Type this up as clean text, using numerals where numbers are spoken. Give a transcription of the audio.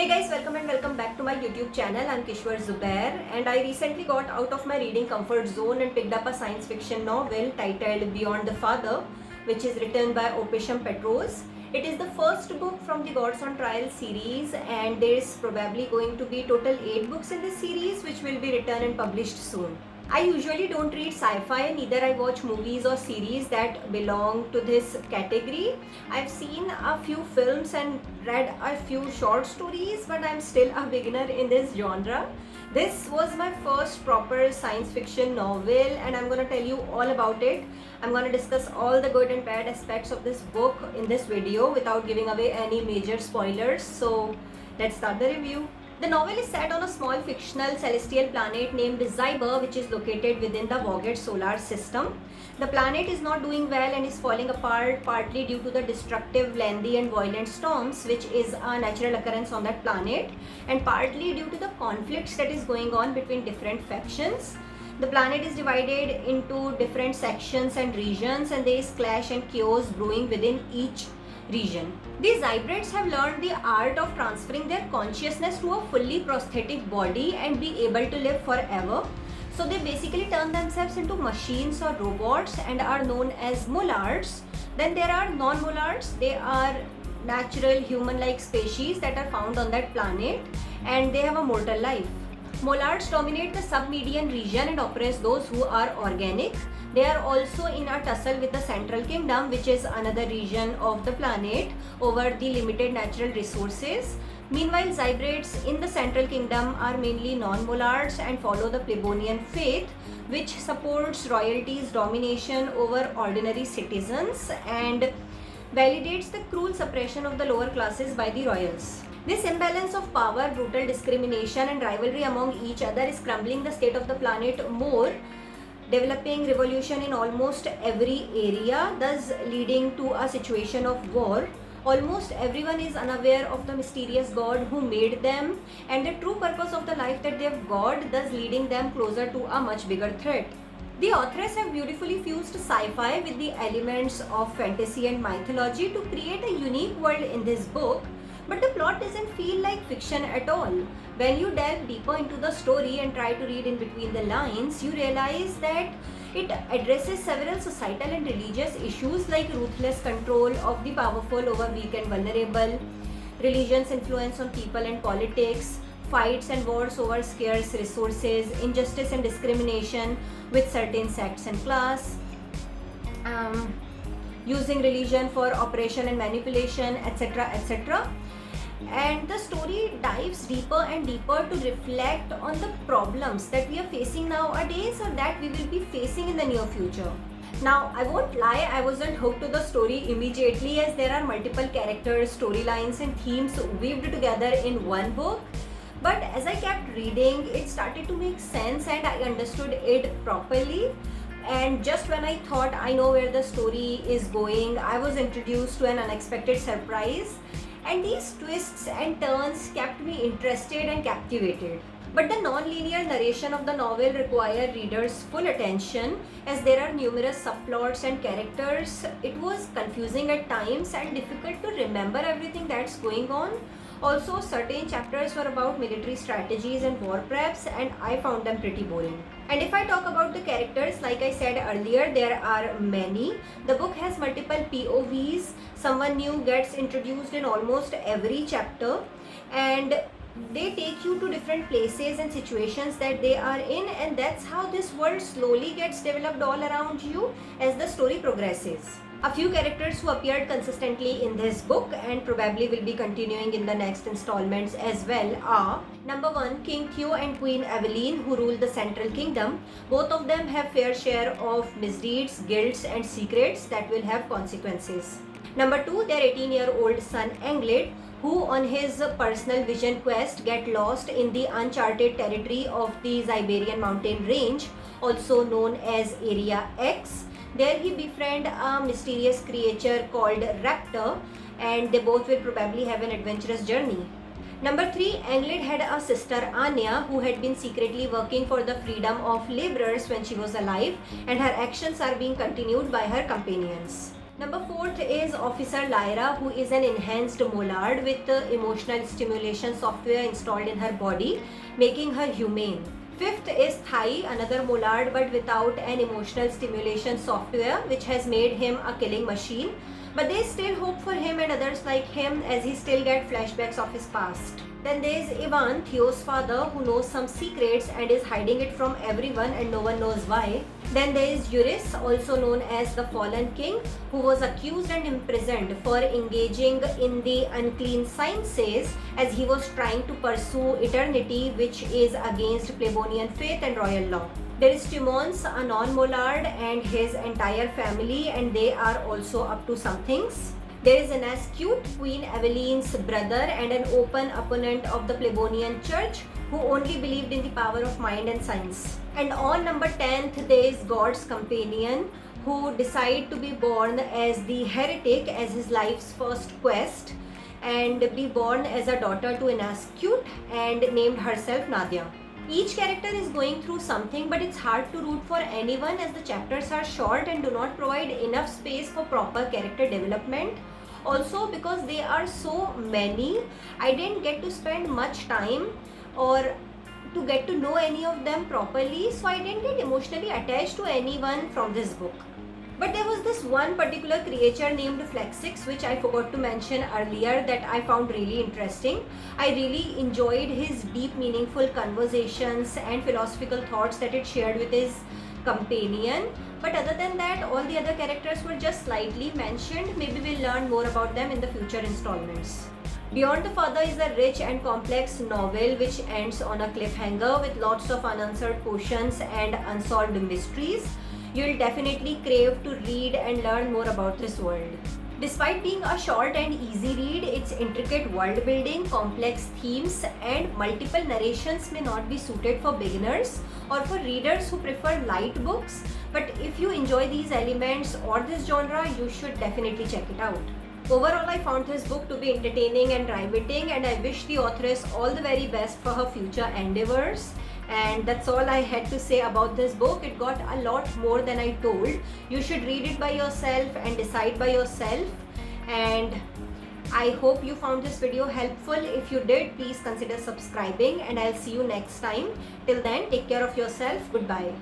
Hey guys, welcome and welcome back to my YouTube channel. I'm Kishwar Zubair and I recently got out of my reading comfort zone and picked up a science fiction novel titled Beyond the Father, which is written by Opisham Petros. It is the first book from the Gods on Trial series and there is probably going to be total 8 books in this series which will be written and published soon. I usually don't read sci-fi, neither I watch movies or series that belong to this category. I've seen a few films and read a few short stories, but I'm still a beginner in this genre. This was my first proper science fiction novel and I'm going to tell you all about it. I'm going to discuss all the good and bad aspects of this book in this video without giving away any major spoilers. So let's start the review. The novel is set on a small fictional celestial planet named Zyber, which is located within the Vogt solar system. The planet is not doing well and is falling apart partly due to the destructive, lengthy and violent storms which is a natural occurrence on that planet, and partly due to the conflicts that is going on between different factions. The planet is divided into different sections and regions and there is clash and chaos brewing within each region. These hybrids have learned the art of transferring their consciousness to a fully prosthetic body and be able to live forever. So they basically turn themselves into machines or robots and are known as mollards. Then there are non-mollards. They are natural human-like species that are found on that planet and they have a mortal life. Mollards dominate the sub-median region and oppress those who are organic. They are also in a tussle with the Central Kingdom, which is another region of the planet, over the limited natural resources. Meanwhile, Zybrids in the Central Kingdom are mainly non-mollards and follow the plebonian faith, which supports royalty's domination over ordinary citizens and validates the cruel suppression of the lower classes by the royals. This imbalance of power, brutal discrimination and rivalry among each other is crumbling the state of the planet more, developing revolution in almost every area, thus leading to a situation of war. Almost everyone is unaware of the mysterious God who made them and the true purpose of the life that they have got, thus leading them closer to a much bigger threat. The authors have beautifully fused sci-fi with the elements of fantasy and mythology to create a unique world in this book. But the plot doesn't feel like fiction at all. When you delve deeper into the story and try to read in between the lines, you realize that it addresses several societal and religious issues like ruthless control of the powerful over weak and vulnerable, religion's influence on people and politics, fights and wars over scarce resources, injustice and discrimination with certain sects and class, using religion for oppression and manipulation, etc., etc. And the story dives deeper and deeper to reflect on the problems that we are facing nowadays or that we will be facing in the near future. Now, I won't lie, I wasn't hooked to the story immediately as there are multiple characters, storylines and themes weaved together in one book. But as I kept reading, it started to make sense and I understood it properly. And just when I thought I know where the story is going, I was introduced to an unexpected surprise. And these twists and turns kept me interested and captivated. But the non-linear narration of the novel required readers' full attention as there are numerous subplots and characters. It was confusing at times and difficult to remember everything that's going on. Also, certain chapters were about military strategies and war preps and I found them pretty boring. And if I talk about the characters, like I said earlier, there are many. The book has multiple POVs. Someone new gets introduced in almost every chapter and they take you to different places and situations that they are in, and that's how this world slowly gets developed all around you as the story progresses. A few characters who appeared consistently in this book and probably will be continuing in the next installments as well are: number 1, King Theo and Queen Eveline, who rule the Central Kingdom. Both of them have fair share of misdeeds, guilts and secrets that will have consequences. Number 2, their 18-year-old son Englid, who on his personal vision quest get lost in the uncharted territory of the Siberian mountain range, also known as Area X. There he befriends a mysterious creature called Raptor and they both will probably have an adventurous journey. Number 3, Englid had a sister Anya who had been secretly working for the freedom of laborers when she was alive and her actions are being continued by her companions. Number 4 is Officer Lyra, who is an enhanced mollard with emotional stimulation software installed in her body, making her humane. 5th is Thai, another mollard but without an emotional stimulation software, which has made him a killing machine. But there is still hope for him and others like him, as he still gets flashbacks of his past. Then there is Ivan, Theo's father, who knows some secrets and is hiding it from everyone and no one knows why. Then there is Eurys, also known as the Fallen King, who was accused and imprisoned for engaging in the unclean sciences as he was trying to pursue eternity, which is against Plebonian faith and royal law. There is Timons, a non-mollard, and his entire family, and they are also up to some things. There is an Ascute, Queen Eveline's brother and an open opponent of the Plebonian Church, who only believed in the power of mind and science. And on number 10th, there is God's companion, who decided to be born as the heretic as his life's first quest, and be born as a daughter to an Ascute, and named herself Nadia. Each character is going through something, but it's hard to root for anyone as the chapters are short and do not provide enough space for proper character development. Also, because they are so many, I didn't get to spend much time or to get to know any of them properly, so I didn't get emotionally attached to anyone from this book. But there was this one particular creature named Flexix, which I forgot to mention earlier, that I found really interesting. I really enjoyed his deep, meaningful conversations and philosophical thoughts that it shared with his companion. But other than that, all the other characters were just slightly mentioned. Maybe we'll learn more about them in the future installments. Beyond the Father is a rich and complex novel which ends on a cliffhanger with lots of unanswered questions and unsolved mysteries. You'll definitely crave to read and learn more about this world. Despite being a short and easy read, its intricate world building, complex themes, and multiple narrations may not be suited for beginners or for readers who prefer light books. But if you enjoy these elements or this genre, you should definitely check it out. Overall, I found this book to be entertaining and riveting, and I wish the authoress all the very best for her future endeavors. And that's all I had to say about this book. It got a lot more than I told. You should read it by yourself and decide by yourself. And I hope you found this video helpful. If you did, please consider subscribing, and I'll see you next time. Till then, take care of yourself. Goodbye.